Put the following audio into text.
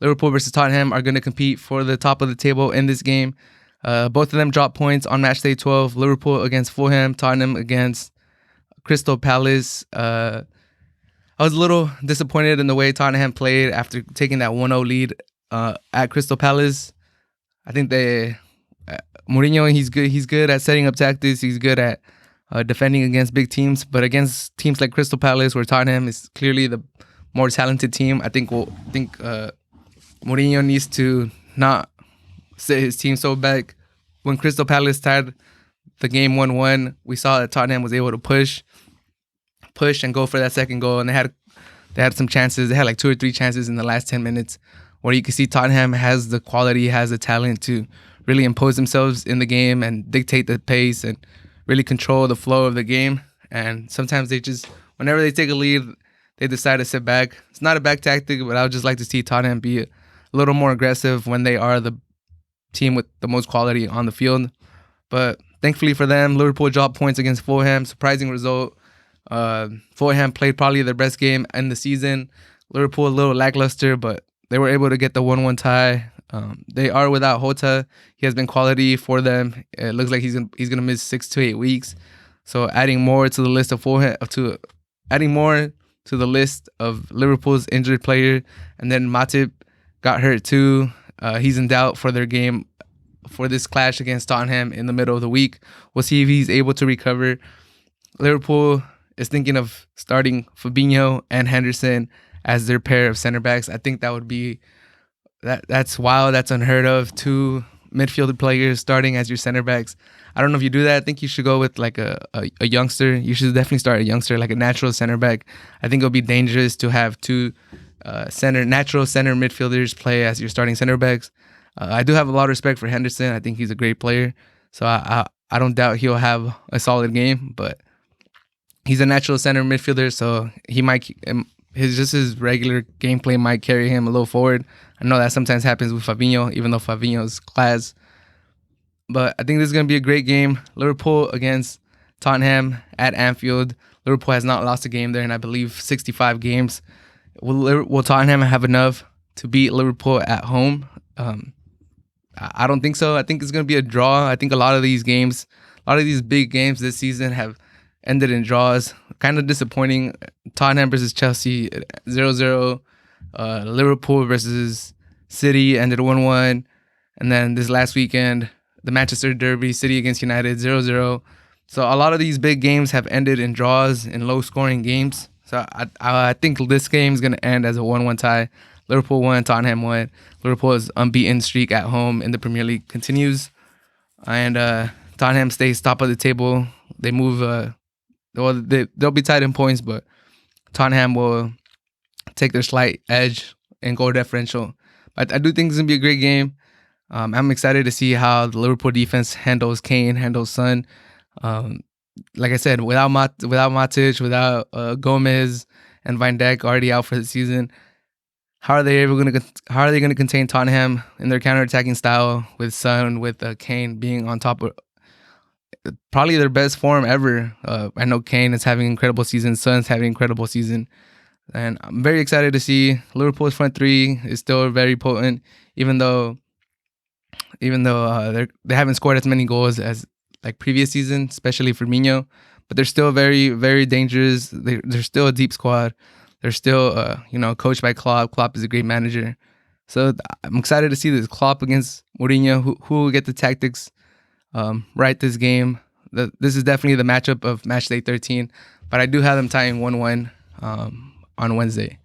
Liverpool versus Tottenham are going to compete for the top of the table in this game. Both of them dropped points on matchday 12. Liverpool against Fulham, Tottenham against Crystal Palace. I was a little disappointed in the way Tottenham played after taking that 1-0 lead at Crystal Palace. I think Mourinho, he's good. He's good at setting up tactics. He's good at defending against big teams. But against teams like Crystal Palace, where Tottenham is clearly the more talented team, I think Mourinho needs to not sit his team so back. When Crystal Palace tied the game 1-1, we saw that Tottenham was able to push and go for that second goal, and they had some chances. They had like 2 or 3 chances in the last 10 minutes where you can see Tottenham has the quality, has the talent to really impose themselves in the game and dictate the pace and really control the flow of the game. And sometimes whenever they take a lead, they decide to sit back. It's not a back tactic, but I would just like to see Tottenham be a little more aggressive when they are the team with the most quality on the field. But thankfully for them, Liverpool dropped points against Fulham. Surprising result. Fulham played probably their best game in the season. Liverpool a little lackluster, but they were able to get the 1-1 tie. They are without Jota. He has been quality for them. It looks like he's gonna miss 6 to 8 weeks. So adding more to the list of Liverpool's injured player, and then Matip got hurt too. He's in doubt for their game for this clash against Tottenham in the middle of the week. We'll see if he's able to recover. Liverpool is thinking of starting Fabinho and Henderson as their pair of center backs. I think that would be that's wild. That's unheard of. 2 midfield players starting as your center backs. I don't know if you do that. I think you should go with like a youngster. You should definitely start a youngster, like a natural center back. I think it'll be dangerous to have 2 natural center midfielders play as your starting center backs. I do have a lot of respect for Henderson. I think he's a great player. So I don't doubt he'll have a solid game, but he's a natural center midfielder, so he might his regular gameplay might carry him a little forward. I know that sometimes happens with Fabinho, even though Fabinho's class. But I think this is going to be a great game. Liverpool against Tottenham at Anfield. Liverpool has not lost a game there in, I believe, 65 games. Will Tottenham have enough to beat Liverpool at home? I don't think so. I think it's going to be a draw. I think a lot of these big games this season have ended in draws. Kind of disappointing. Tottenham versus Chelsea, 0-0. Liverpool versus City ended 1-1. And then this last weekend, the Manchester Derby, City against United, 0-0. So a lot of these big games have ended in draws, in low-scoring games. So I think this game is going to end as a 1-1 tie. Liverpool won, Tottenham won. Liverpool's unbeaten streak at home in the Premier League continues. And Tottenham stays top of the table. They move... they'll be tied in points, but Tottenham will take their slight edge and goal differential. But I do think it's going to be a great game. I'm excited to see how the Liverpool defense handles Kane, handles Son. Like I said, without Matic, without Gomez and Van Dijk already out for the season, how are they going to contain Tottenham in their counterattacking style with Son, with Kane being on top of probably their best form ever? I know Kane is having an incredible season. Son's having an incredible season. And I'm very excited to see Liverpool's front three is still very potent, even though they haven't scored as many goals as like previous season, especially Firmino. But they're still very, very dangerous. They're still a deep squad. They're still, coached by Klopp. Klopp is a great manager. So I'm excited to see this Klopp against Mourinho. Who will get the tactics right this game? This is definitely the matchup of matchday 13. But I do have them tying 1-1 on Wednesday.